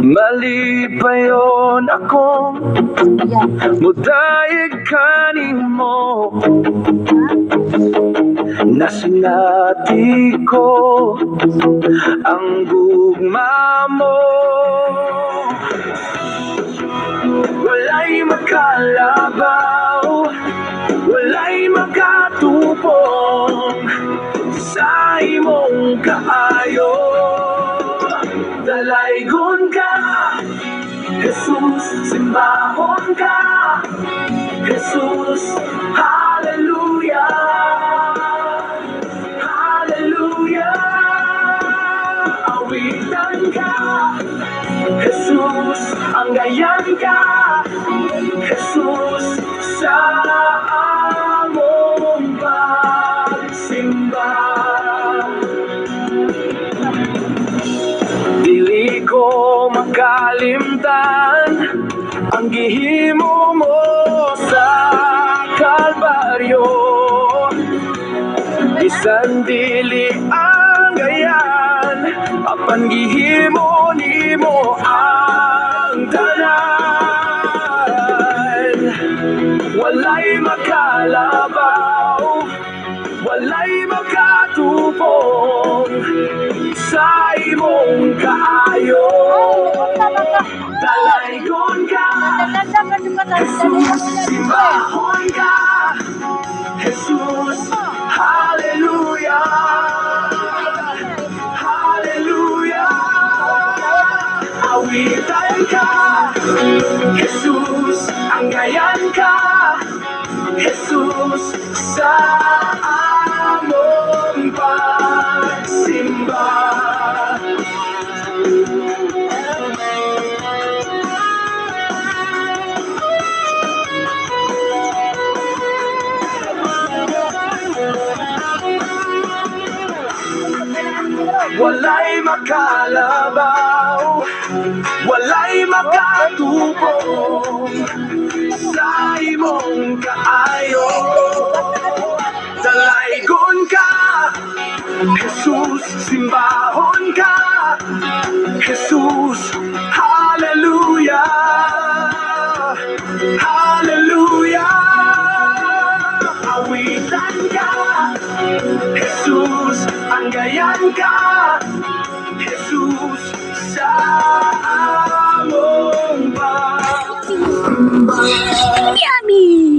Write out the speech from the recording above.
Mali pa yun akong mudayeg kanimo, nasinati ko ang gugma mo. Walay makalabaw, walay makatupong sa imong kaayo. Dalaygon ka, Jesus, simbahon ka, Jesus, hallelujah, hallelujah. Awitan ka, Jesus, anggayan ka, Jesus, sa among pagsimba. Dili ko makalimtan ang gihimo mo sa Kalbaryo. Bisan dili ang gayan, apan gihimo nimo ang tanan. Walay makalabaw, walay makatupong sa imong kaayo. Dalaygon ka, Jesus, simbahon ka, Jesus, hallelujah, hallelujah. Awitan ka, Jesus, anggayan ka, Jesus, sa among pagsimba. Walay makalabaw, walay makatupong sa imong kaayo. Dalaygon ka, Jesus, simbahon ka, Jesus, hallelujah, hallelujah. Awitan ka, Jesus, anggayan ka, Jesus, sa among pagsimba. Yummy!